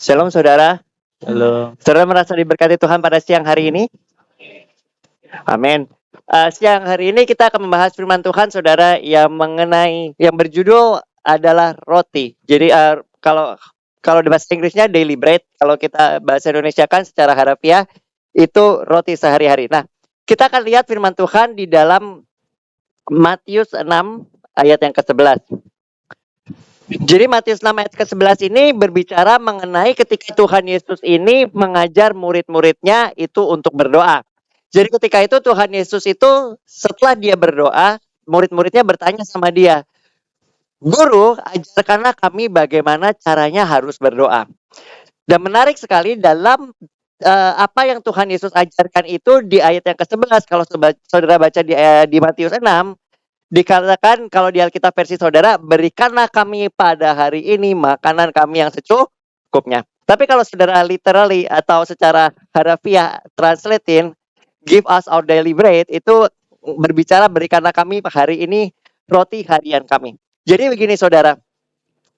Shalom saudara. Halo. Saudara merasa diberkati Tuhan pada siang hari ini? Amin. Siang hari ini kita akan membahas firman Tuhan saudara yang berjudul adalah roti. Jadi kalau di bahasa Inggrisnya daily bread, kalau kita bahasa Indonesia kan secara harafiah itu roti sehari-hari. Nah, kita akan lihat firman Tuhan di dalam Matius 6 ayat yang ke-11. Jadi Matius 6 ayat ke-11 ini berbicara mengenai ketika Tuhan Yesus ini mengajar murid-muridnya itu untuk berdoa. Jadi ketika itu Tuhan Yesus itu setelah dia berdoa, murid-muridnya bertanya sama dia, "Guru, ajarkanlah kami bagaimana caranya harus berdoa." Dan menarik sekali dalam apa yang Tuhan Yesus ajarkan itu di ayat yang ke-11, kalau saudara baca di Matius 6, dikatakan kalau di Alkitab versi saudara, berikanlah kami pada hari ini makanan kami yang secukupnya. Tapi kalau saudara literally atau secara harafiah translatein, give us our daily bread, itu berbicara berikanlah kami hari ini roti harian kami. Jadi begini saudara,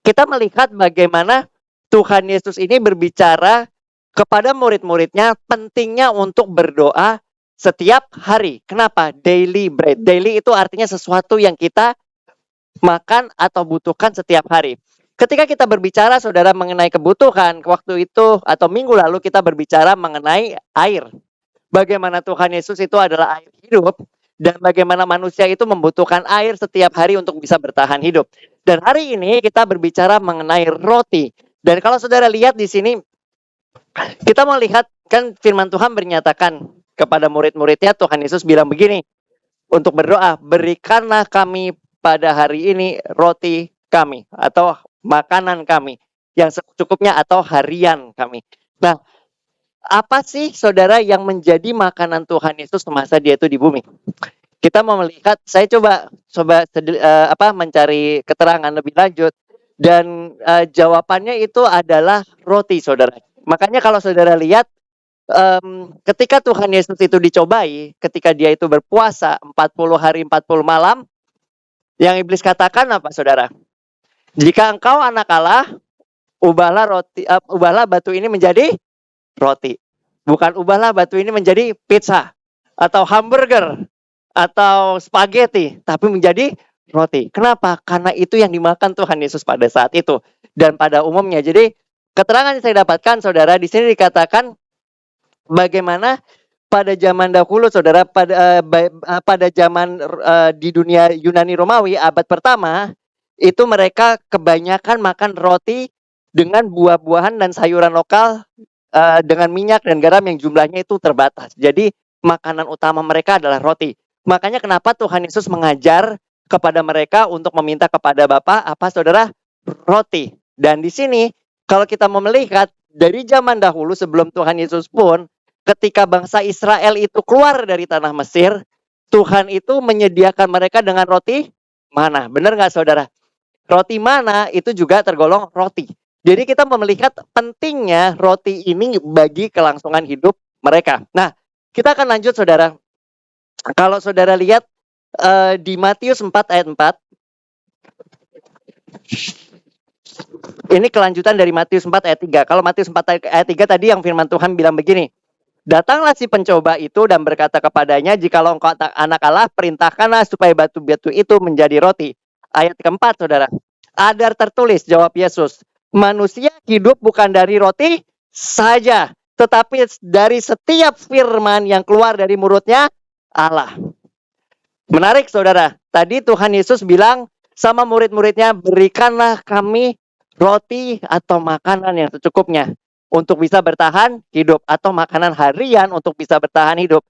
kita melihat bagaimana Tuhan Yesus ini berbicara kepada murid-muridnya pentingnya untuk berdoa setiap hari. Kenapa? Daily bread. Daily itu artinya sesuatu yang kita makan atau butuhkan setiap hari. Ketika kita berbicara saudara mengenai kebutuhan, waktu itu atau minggu lalu kita berbicara mengenai air. Bagaimana Tuhan Yesus itu adalah air hidup dan bagaimana manusia itu membutuhkan air setiap hari untuk bisa bertahan hidup. Dan hari ini kita berbicara mengenai roti. Dan kalau saudara lihat di sini, kita melihat kan firman Tuhan menyatakan kepada murid-muridnya, Tuhan Yesus bilang begini, untuk berdoa, berikanlah kami pada hari ini roti kami atau makanan kami yang secukupnya atau harian kami. Nah, apa sih saudara yang menjadi makanan Tuhan Yesus semasa dia itu di bumi? Kita mau melihat, saya coba mencari keterangan lebih lanjut dan jawabannya itu adalah roti saudara. Makanya kalau saudara lihat ketika Tuhan Yesus itu dicobai, ketika dia itu berpuasa 40 hari 40 malam, yang iblis katakan apa saudara? Jika engkau anak Allah, ubahlah batu ini menjadi roti. Bukan ubahlah batu ini menjadi pizza atau hamburger atau spaghetti, tapi menjadi roti. Kenapa? Karena itu yang dimakan Tuhan Yesus pada saat itu dan pada umumnya. Jadi keterangan yang saya dapatkan saudara di sini dikatakan bagaimana pada zaman dahulu saudara, pada zaman di dunia Yunani Romawi abad pertama, itu mereka kebanyakan makan roti dengan buah-buahan dan sayuran lokal dengan minyak dan garam yang jumlahnya itu terbatas. Jadi makanan utama mereka adalah roti. Makanya kenapa Tuhan Yesus mengajar kepada mereka untuk meminta kepada Bapa apa saudara? Roti. Dan di sini kalau kita mau melihat dari zaman dahulu sebelum Tuhan Yesus pun, ketika bangsa Israel itu keluar dari tanah Mesir, Tuhan itu menyediakan mereka dengan roti mana? Benar nggak saudara? Roti mana itu juga tergolong roti. Jadi kita melihat pentingnya roti ini bagi kelangsungan hidup mereka. Nah, kita akan lanjut saudara. Kalau saudara lihat di Matius 4 ayat 4. Ini kelanjutan dari Matius 4 ayat 3. Kalau Matius 4 ayat 3 tadi yang firman Tuhan bilang begini. Datanglah si pencoba itu dan berkata kepadanya, jikalau engkau anak Allah, perintahkanlah supaya batu-batu itu menjadi roti. Ayat keempat, saudara. Ada tertulis, jawab Yesus, manusia hidup bukan dari roti saja, tetapi dari setiap firman yang keluar dari mulutnya Allah. Menarik, saudara. Tadi Tuhan Yesus bilang sama murid-muridnya, berikanlah kami roti atau makanan yang secukupnya untuk bisa bertahan hidup atau makanan harian untuk bisa bertahan hidup.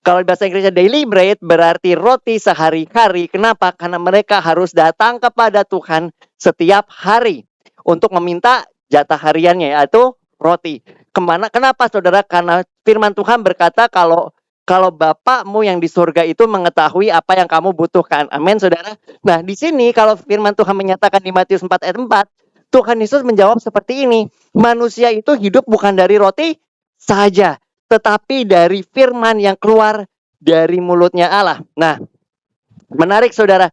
Kalau bahasa Inggrisnya daily bread berarti roti sehari-hari. Kenapa? Karena mereka harus datang kepada Tuhan setiap hari untuk meminta jatah hariannya yaitu roti. Kenapa saudara? Karena firman Tuhan berkata kalau Bapakmu yang di surga itu mengetahui apa yang kamu butuhkan. Amin saudara. Nah di sini kalau firman Tuhan menyatakan di Matius 4 ayat 4, Tuhan Yesus menjawab seperti ini. Manusia itu hidup bukan dari roti saja, tetapi dari firman yang keluar dari mulutnya Allah. Nah, menarik saudara.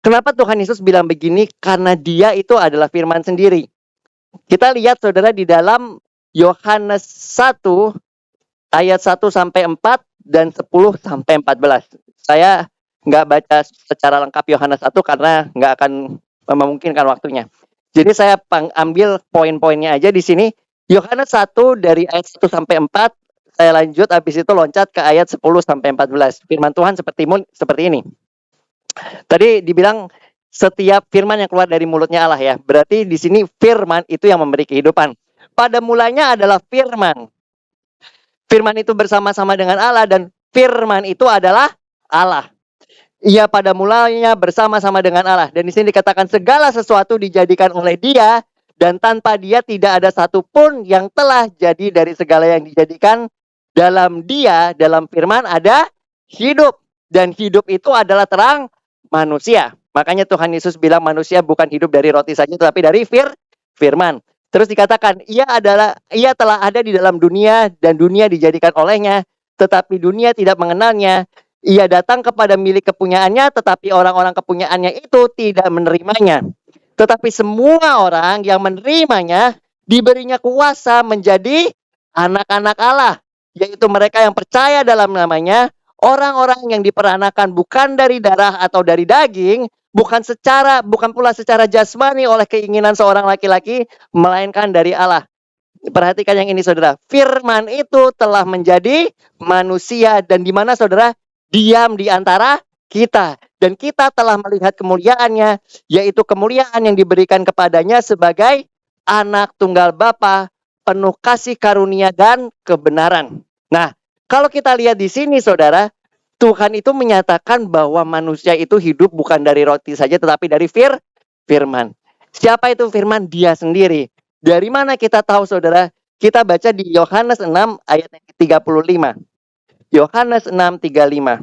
Kenapa Tuhan Yesus bilang begini? Karena dia itu adalah firman sendiri. Kita lihat saudara di dalam Yohanes 1 ayat 1 sampai 4 dan 10 sampai 14. Saya nggak baca secara lengkap Yohanes 1 karena nggak akan memungkinkan waktunya. Jadi saya ambil poin-poinnya aja di sini. Yohanes 1 dari ayat 1 sampai 4, saya lanjut habis itu loncat ke ayat 10 sampai 14. Firman Tuhan seperti ini. Tadi dibilang setiap firman yang keluar dari mulutnya Allah ya. Berarti di sini firman itu yang memberi kehidupan. Pada mulanya adalah firman. Firman itu bersama-sama dengan Allah dan firman itu adalah Allah. Ia pada mulanya bersama-sama dengan Allah. Dan di sini dikatakan segala sesuatu dijadikan oleh Dia dan tanpa Dia tidak ada satupun yang telah jadi dari segala yang dijadikan. Dalam Dia, dalam firman ada hidup. Dan hidup itu adalah terang manusia. Makanya Tuhan Yesus bilang manusia bukan hidup dari roti saja tetapi dari firman. Terus dikatakan, ia telah ada di dalam dunia dan dunia dijadikan olehnya, tetapi dunia tidak mengenalnya. Ia datang kepada milik kepunyaannya, tetapi orang-orang kepunyaannya itu tidak menerimanya. Tetapi semua orang yang menerimanya, diberinya kuasa menjadi anak-anak Allah, yaitu mereka yang percaya dalam namanya, orang-orang yang diperanakan bukan dari darah atau dari daging, bukan pula secara jasmani oleh keinginan seorang laki-laki, melainkan dari Allah. Perhatikan yang ini saudara. Firman itu telah menjadi manusia dan di mana saudara diam di antara kita. Dan kita telah melihat kemuliaannya, yaitu kemuliaan yang diberikan kepadanya sebagai anak tunggal Bapa, penuh kasih karunia dan kebenaran. Nah, kalau kita lihat di sini saudara, Tuhan itu menyatakan bahwa manusia itu hidup bukan dari roti saja tetapi dari firman. Siapa itu firman? Dia sendiri. Dari mana kita tahu saudara? Kita baca di Yohanes 6 ayat 35. Yohanes 6:35.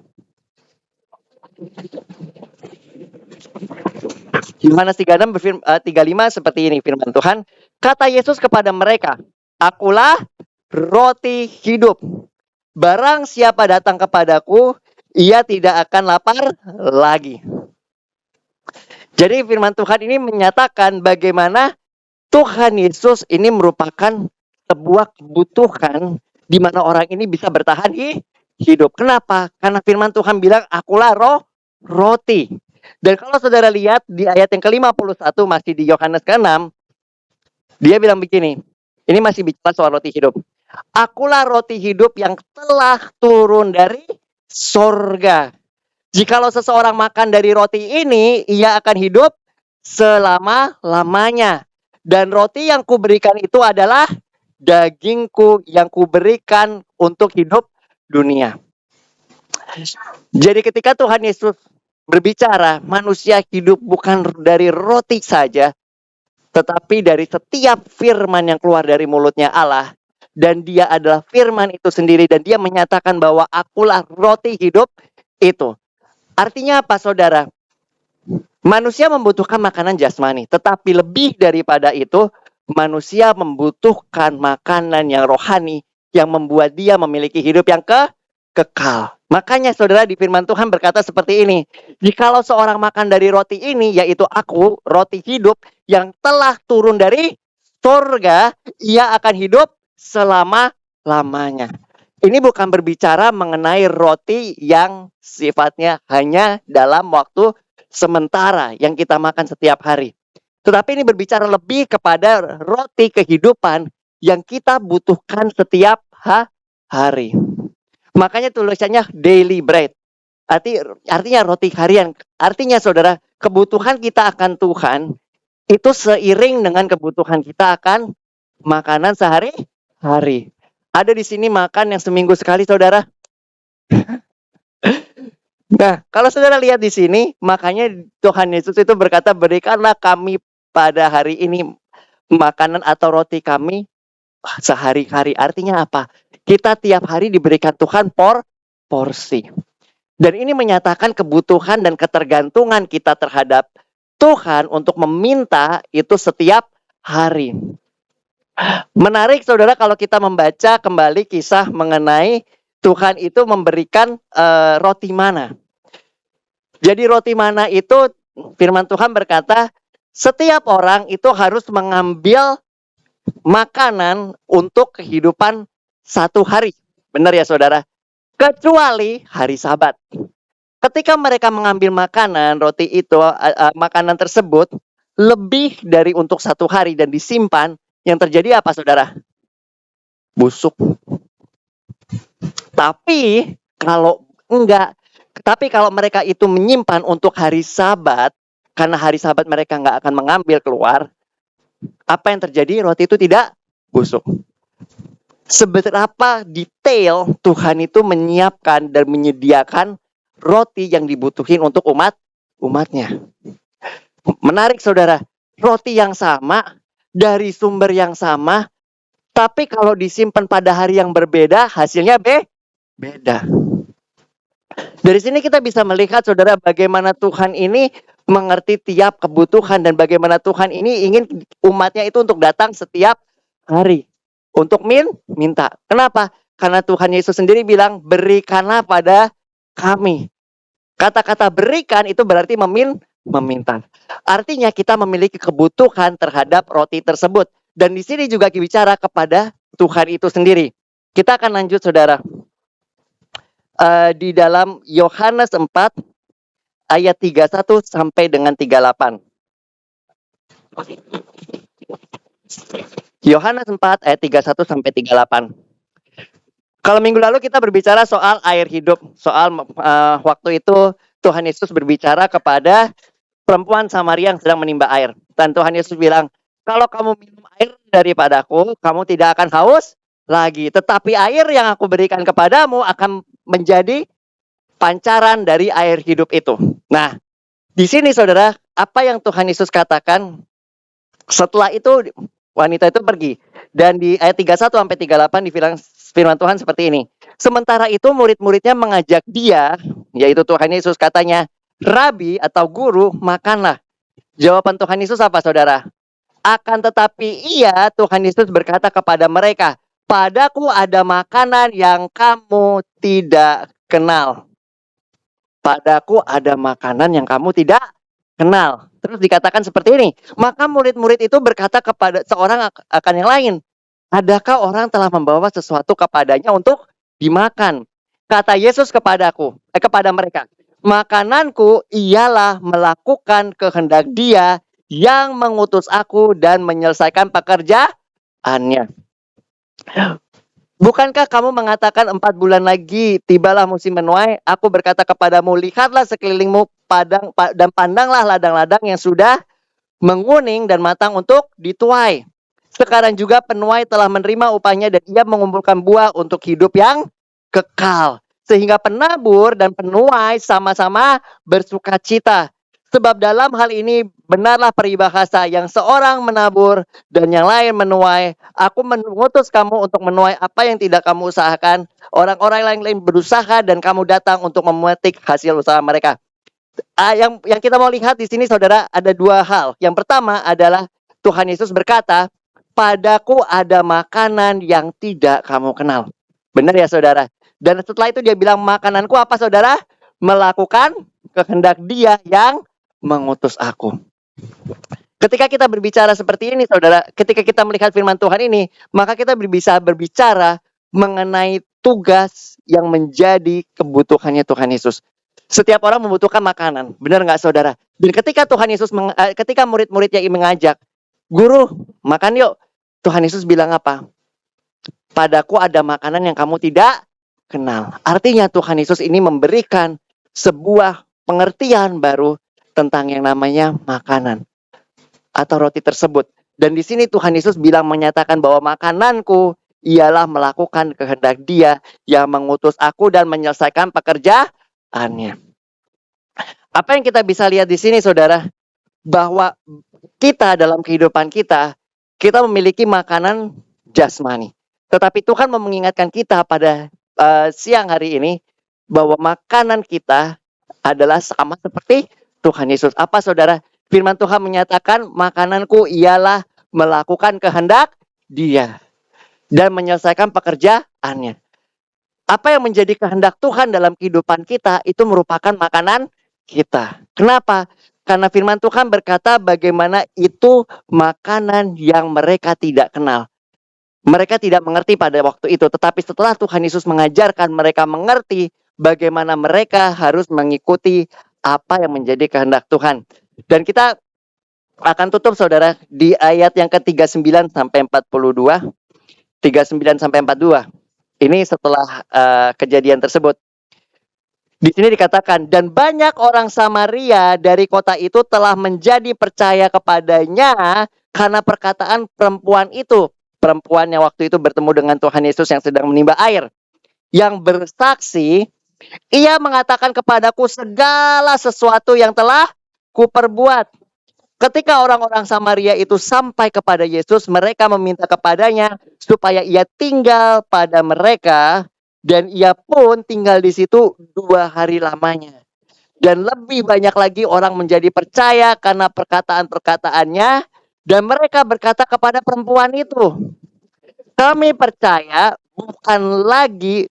Yohanes 36:35 seperti ini firman Tuhan. Kata Yesus kepada mereka, "Akulah roti hidup. Barang siapa datang kepadaku, ia tidak akan lapar lagi." Jadi firman Tuhan ini menyatakan bagaimana Tuhan Yesus ini merupakan sebuah kebutuhan di mana orang ini bisa bertahan hidup. Kenapa? Karena firman Tuhan bilang, "Akulah roti." Dan kalau saudara lihat di ayat yang ke-51 masih di Yohanes ke-6, dia bilang begini. Ini masih bicara soal roti hidup. "Akulah roti hidup yang telah turun dari sorga. Jikalau seseorang makan dari roti ini, ia akan hidup selama-lamanya. Dan roti yang kuberikan itu adalah dagingku yang kuberikan untuk hidup dunia." Jadi ketika Tuhan Yesus berbicara, manusia hidup bukan dari roti saja, tetapi dari setiap firman yang keluar dari mulutnya Allah. Dan dia adalah firman itu sendiri. Dan dia menyatakan bahwa akulah roti hidup itu. Artinya apa saudara? Manusia membutuhkan makanan jasmani. Tetapi lebih daripada itu, manusia membutuhkan makanan yang rohani. Yang membuat dia memiliki hidup yang kekal. Makanya saudara di firman Tuhan berkata seperti ini. Jikalau seorang makan dari roti ini, yaitu aku, roti hidup yang telah turun dari surga, ia akan hidup selama-lamanya. Ini bukan berbicara mengenai roti yang sifatnya hanya dalam waktu sementara yang kita makan setiap hari. Tetapi ini berbicara lebih kepada roti kehidupan yang kita butuhkan setiap hari. Makanya tulisannya daily bread. Artinya roti harian. Artinya saudara, kebutuhan kita akan Tuhan itu seiring dengan kebutuhan kita akan makanan sehari-hari. Ada di sini makan yang seminggu sekali saudara. Nah, kalau saudara lihat di sini, makanya Tuhan Yesus itu berkata, "Berikanlah kami pada hari ini makanan atau roti kami sehari-hari." Artinya apa? Kita tiap hari diberikan Tuhan porsi. Dan ini menyatakan kebutuhan dan ketergantungan kita terhadap Tuhan untuk meminta itu setiap hari. Menarik saudara kalau kita membaca kembali kisah mengenai Tuhan itu memberikan roti mana. Jadi roti mana itu firman Tuhan berkata, setiap orang itu harus mengambil makanan untuk kehidupan satu hari. Benar ya saudara? Kecuali hari Sabat. Ketika mereka mengambil makanan, roti itu, makanan tersebut, lebih dari untuk satu hari dan disimpan, yang terjadi apa saudara? Busuk. Tapi kalau mereka itu menyimpan untuk hari Sabat, karena hari Sabat mereka nggak akan mengambil keluar, apa yang terjadi? Roti itu tidak busuk. Seberapa detail Tuhan itu menyiapkan dan menyediakan roti yang dibutuhin untuk umatnya. Menarik saudara, roti yang sama, dari sumber yang sama, tapi kalau disimpan pada hari yang berbeda, hasilnya beda. Dari sini kita bisa melihat saudara bagaimana Tuhan ini mengerti tiap kebutuhan dan bagaimana Tuhan ini ingin umatnya itu untuk datang setiap hari. Untuk minta. Kenapa? Karena Tuhan Yesus sendiri bilang, berikanlah pada kami. Kata-kata berikan itu berarti meminta. Artinya kita memiliki kebutuhan terhadap roti tersebut. Dan di sini juga bicara kepada Tuhan itu sendiri. Kita akan lanjut saudara. Di dalam Yohanes 4 ayat 31 sampai dengan 38. Yohanes 4 ayat 31 sampai 38. Kalau minggu lalu kita berbicara soal air hidup, soal waktu itu Tuhan Yesus berbicara kepada perempuan Samaria yang sedang menimba air. Dan Tuhan Yesus bilang, kalau kamu minum air daripadaku, kamu tidak akan haus lagi. Tetapi air yang aku berikan kepadamu akan menjadi pancaran dari air hidup itu. Nah, di sini saudara, apa yang Tuhan Yesus katakan, setelah itu wanita itu pergi. Dan di ayat 31 sampai 38 dibilang firman Tuhan seperti ini. Sementara itu murid-muridnya mengajak dia, yaitu Tuhan Yesus, katanya, Rabi atau guru, makanlah. Jawaban Tuhan Yesus apa saudara? Akan tetapi Tuhan Yesus berkata kepada mereka, padaku ada makanan yang kamu tidak kenal. Padaku ada makanan yang kamu tidak kenal. Terus dikatakan seperti ini. Maka murid-murid itu berkata kepada seorang akan yang lain, adakah orang telah membawa sesuatu kepadanya untuk dimakan? Kata Yesus kepada mereka, makananku ialah melakukan kehendak Dia yang mengutus aku dan menyelesaikan pekerjaannya. Bukankah kamu mengatakan 4 bulan lagi tibalah musim menuai? Aku berkata kepadamu, lihatlah sekelilingmu dan pandanglah ladang-ladang yang sudah menguning dan matang untuk dituai. Sekarang juga penuai telah menerima upahnya dan ia mengumpulkan buah untuk hidup yang kekal. Sehingga penabur dan penuai sama-sama bersukacita. Sebab dalam hal ini benarlah peribahasa, yang seorang menabur dan yang lain menuai. Aku mengutus kamu untuk menuai apa yang tidak kamu usahakan. Orang-orang lain berusaha dan kamu datang untuk memetik hasil usaha mereka. Yang kita mau lihat di sini saudara, ada dua hal. Yang pertama adalah Tuhan Yesus berkata, padaku ada makanan yang tidak kamu kenal. Benar ya saudara? Dan setelah itu dia bilang, makananku apa saudara? Melakukan kehendak Dia yang mengutus aku. Ketika kita berbicara seperti ini saudara, ketika kita melihat firman Tuhan ini, maka kita bisa berbicara mengenai tugas yang menjadi kebutuhannya Tuhan Yesus. Setiap orang membutuhkan makanan, benar nggak saudara? Dan ketika Tuhan Yesus, ketika murid-muridnya mengajak, guru makan yuk, Tuhan Yesus bilang apa? Padaku ada makanan yang kamu tidak kenal. Artinya Tuhan Yesus ini memberikan sebuah pengertian baru tentang yang namanya makanan atau roti tersebut. Dan di sini Tuhan Yesus menyatakan bahwa makananku ialah melakukan kehendak Dia yang mengutus aku dan menyelesaikan pekerjaannya. Apa yang kita bisa lihat di sini saudara? Bahwa kita dalam kehidupan kita memiliki makanan jasmani. Tetapi Tuhan mau mengingatkan kita pada siang hari ini bahwa makanan kita adalah sama seperti Tuhan Yesus. Apa saudara? Firman Tuhan menyatakan, makananku ialah melakukan kehendak Dia dan menyelesaikan pekerjaannya. Apa yang menjadi kehendak Tuhan dalam kehidupan kita itu merupakan makanan kita. Kenapa? Karena firman Tuhan berkata bagaimana itu makanan yang mereka tidak kenal. Mereka tidak mengerti pada waktu itu, tetapi setelah Tuhan Yesus mengajarkan mereka mengerti bagaimana mereka harus mengikuti apa yang menjadi kehendak Tuhan. Dan kita akan tutup saudara di ayat yang ke-39 sampai 42. 39 sampai 42. Ini setelah kejadian tersebut. Di sini dikatakan, dan banyak orang Samaria dari kota itu telah menjadi percaya kepadanya karena perkataan perempuan itu. Perempuan yang waktu itu bertemu dengan Tuhan Yesus yang sedang menimba air. Yang bersaksi, ia mengatakan kepadaku segala sesuatu yang telah kuperbuat. Ketika orang-orang Samaria itu sampai kepada Yesus, mereka meminta kepadanya supaya ia tinggal pada mereka. Dan ia pun tinggal di situ 2 hari lamanya. Dan lebih banyak lagi orang menjadi percaya karena perkataan-perkataannya. Dan mereka berkata kepada perempuan itu, kami percaya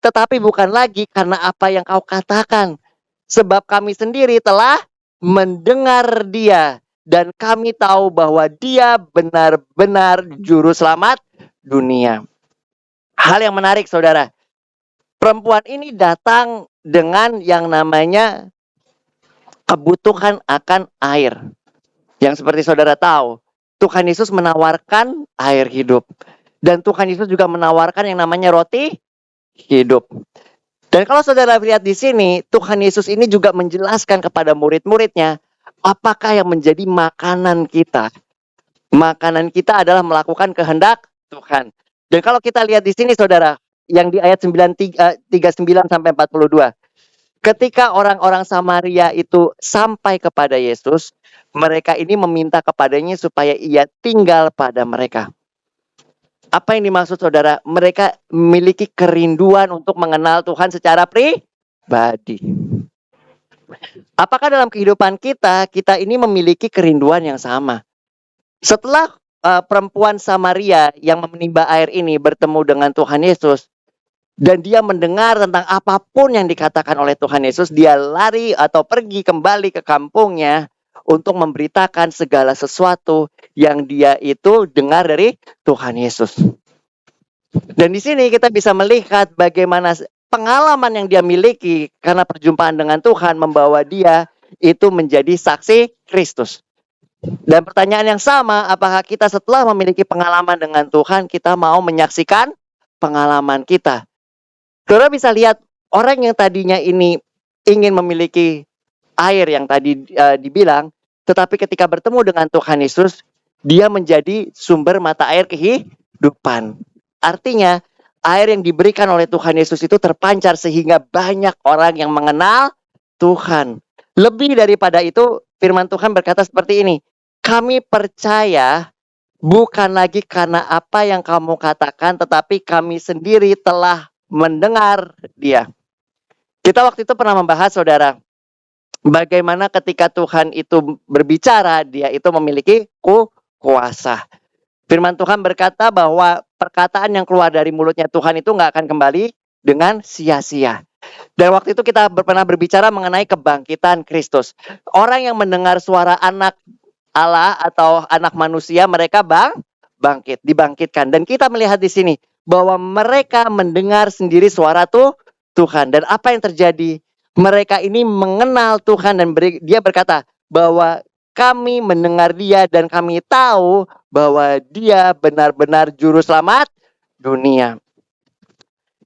tetapi bukan lagi karena apa yang kau katakan. Sebab kami sendiri telah mendengar dia. Dan kami tahu bahwa dia benar-benar juru selamat dunia. Hal yang menarik saudara. Perempuan ini datang dengan yang namanya kebutuhan akan air. Yang seperti saudara tahu, Tuhan Yesus menawarkan air hidup. Dan Tuhan Yesus juga menawarkan yang namanya roti hidup. Dan kalau saudara lihat di sini, Tuhan Yesus ini juga menjelaskan kepada murid-muridnya, apakah yang menjadi makanan kita. Makanan kita adalah melakukan kehendak Tuhan. Dan kalau kita lihat di sini saudara, yang di ayat 39 sampai 42. Ketika orang-orang Samaria itu sampai kepada Yesus, mereka ini meminta kepadanya supaya ia tinggal pada mereka. Apa yang dimaksud saudara? Mereka memiliki kerinduan untuk mengenal Tuhan secara pribadi. Apakah dalam kehidupan kita ini memiliki kerinduan yang sama? Setelah perempuan Samaria yang menimba air ini bertemu dengan Tuhan Yesus, dan dia mendengar tentang apapun yang dikatakan oleh Tuhan Yesus, dia lari atau pergi kembali ke kampungnya untuk memberitakan segala sesuatu yang dia itu dengar dari Tuhan Yesus. Dan di sini kita bisa melihat bagaimana pengalaman yang dia miliki karena perjumpaan dengan Tuhan membawa dia itu menjadi saksi Kristus. Dan pertanyaan yang sama, apakah kita setelah memiliki pengalaman dengan Tuhan, kita mau menyaksikan pengalaman kita? Saudara bisa lihat orang yang tadinya ini ingin memiliki air yang tadi dibilang, tetapi ketika bertemu dengan Tuhan Yesus, dia menjadi sumber mata air kehidupan. Artinya, air yang diberikan oleh Tuhan Yesus itu terpancar sehingga banyak orang yang mengenal Tuhan. Lebih daripada itu, firman Tuhan berkata seperti ini, kami percaya bukan lagi karena apa yang kamu katakan, tetapi kami sendiri telah mendengar dia. Kita waktu itu pernah membahas saudara, bagaimana ketika Tuhan itu berbicara, dia itu memiliki kuasa. Firman Tuhan berkata bahwa perkataan yang keluar dari mulutnya Tuhan itu nggak akan kembali dengan sia-sia. Dan waktu itu kita pernah berbicara mengenai kebangkitan Kristus. Orang yang mendengar suara anak Allah atau anak manusia, mereka dibangkitkan. Dan kita melihat di sini bahwa mereka mendengar sendiri suara Tuhan. Dan apa yang terjadi? Mereka ini mengenal Tuhan dan dia berkata bahwa kami mendengar dia dan kami tahu bahwa dia benar-benar juru selamat dunia.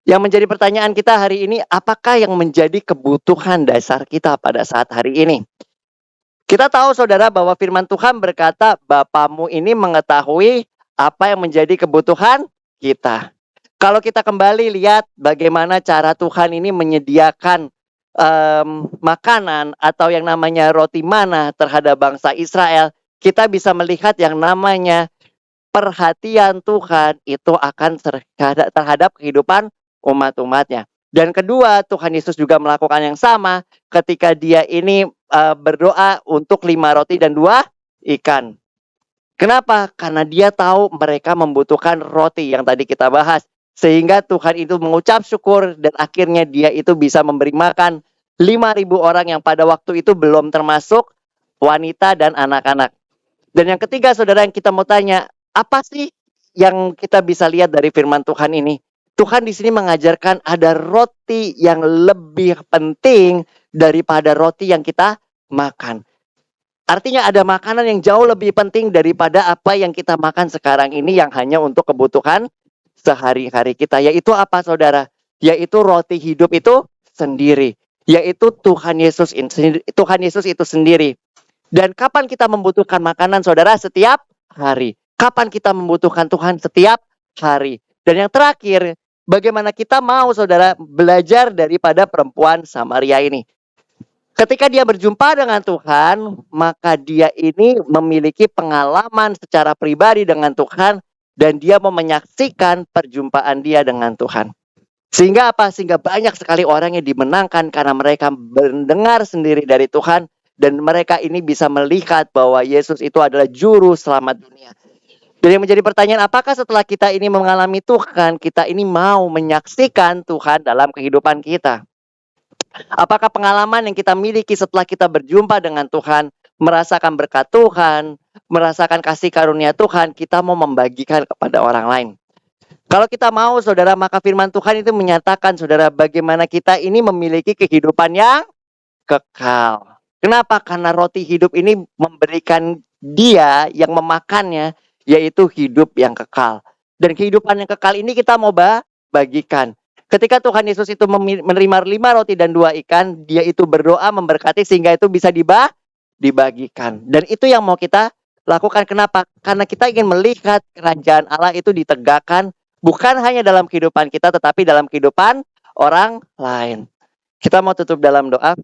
Yang menjadi pertanyaan kita hari ini, apakah yang menjadi kebutuhan dasar kita pada saat hari ini? Kita tahu saudara bahwa firman Tuhan berkata, Bapamu ini mengetahui apa yang menjadi kebutuhan kita. Kalau kita kembali lihat bagaimana cara Tuhan ini menyediakan makanan atau yang namanya roti mana terhadap bangsa Israel, kita bisa melihat yang namanya perhatian Tuhan itu akan terhadap kehidupan umat-umatnya. Dan kedua, Tuhan Yesus juga melakukan yang sama ketika dia ini berdoa untuk 5 roti dan 2 ikan. Kenapa? Karena dia tahu mereka membutuhkan roti yang tadi kita bahas. Sehingga Tuhan itu mengucap syukur dan akhirnya dia itu bisa memberi makan 5.000 orang yang pada waktu itu belum termasuk wanita, dan anak-anak. Dan yang ketiga, saudara, yang kita mau tanya, apa sih yang kita bisa lihat dari firman Tuhan ini? Tuhan di sini mengajarkan ada roti yang lebih penting daripada roti yang kita makan. Artinya ada makanan yang jauh lebih penting daripada apa yang kita makan sekarang ini yang hanya untuk kebutuhan sehari-hari kita. Yaitu apa, saudara? Yaitu roti hidup itu sendiri. Yaitu Tuhan Yesus itu sendiri. Dan kapan kita membutuhkan makanan, saudara? Setiap hari. Kapan kita membutuhkan Tuhan? Setiap hari. Dan yang terakhir, bagaimana kita mau, saudara, belajar daripada perempuan Samaria ini. Ketika dia berjumpa dengan Tuhan, maka dia ini memiliki pengalaman secara pribadi dengan Tuhan, dan dia mau menyaksikan perjumpaan dia dengan Tuhan. Sehingga apa? Sehingga banyak sekali orang yang dimenangkan karena mereka mendengar sendiri dari Tuhan, dan mereka ini bisa melihat bahwa Yesus itu adalah juru selamat dunia. Jadi yang menjadi pertanyaan, apakah setelah kita ini mengalami Tuhan, kita ini mau menyaksikan Tuhan dalam kehidupan kita? Apakah pengalaman yang kita miliki setelah kita berjumpa dengan Tuhan, merasakan berkat Tuhan, merasakan kasih karunia Tuhan, kita mau membagikan kepada orang lain? Kalau kita mau, saudara, maka firman Tuhan itu menyatakan, saudara, bagaimana kita ini memiliki kehidupan yang kekal. Kenapa? Karena roti hidup ini memberikan dia yang memakannya, yaitu hidup yang kekal. Dan kehidupan yang kekal ini kita mau bagikan. Ketika Tuhan Yesus itu menerima 5 roti dan 2 ikan, dia itu berdoa memberkati sehingga itu bisa dibagikan. Dan itu yang mau kita lakukan. Kenapa? Karena kita ingin melihat kerajaan Allah itu ditegakkan bukan hanya dalam kehidupan kita, tetapi dalam kehidupan orang lain. Kita mau tutup dalam doa.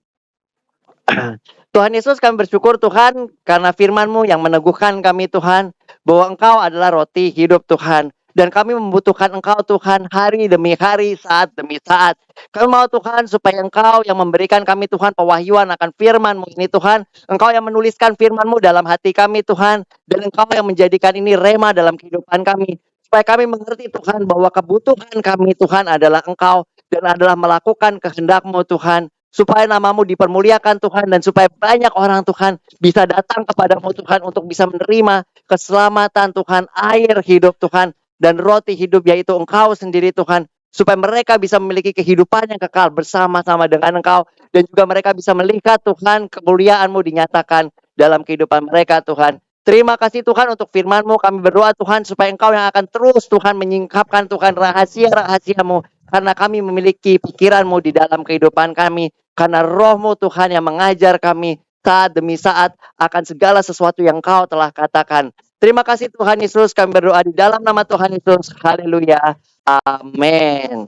Tuhan Yesus, kami bersyukur Tuhan karena firman-Mu yang meneguhkan kami Tuhan, bahwa Engkau adalah roti hidup Tuhan. Dan kami membutuhkan Engkau Tuhan hari demi hari, saat demi saat. Kami mau Tuhan supaya Engkau yang memberikan kami Tuhan pewahyuan akan firman-Mu ini Tuhan. Engkau yang menuliskan firman-Mu dalam hati kami Tuhan. Dan Engkau yang menjadikan ini rema dalam kehidupan kami. Supaya kami mengerti Tuhan bahwa kebutuhan kami Tuhan adalah Engkau. Dan adalah melakukan kehendak-Mu Tuhan. Supaya nama-Mu dipermuliakan Tuhan, dan supaya banyak orang Tuhan bisa datang kepada-Mu Tuhan untuk bisa menerima keselamatan Tuhan, air hidup Tuhan, dan roti hidup yaitu Engkau sendiri Tuhan. Supaya mereka bisa memiliki kehidupan yang kekal bersama-sama dengan Engkau, dan juga mereka bisa melihat Tuhan kemuliaan-Mu dinyatakan dalam kehidupan mereka Tuhan. Terima kasih Tuhan untuk firman-Mu. Kami berdoa Tuhan supaya Engkau yang akan terus Tuhan menyingkapkan Tuhan rahasia-rahasia-Mu, karena kami memiliki pikiran-Mu di dalam kehidupan kami. Karena Roh-Mu Tuhan yang mengajar kami saat demi saat akan segala sesuatu yang Kau telah katakan. Terima kasih Tuhan Yesus, kami berdoa di dalam nama Tuhan Yesus. Haleluya. Amin.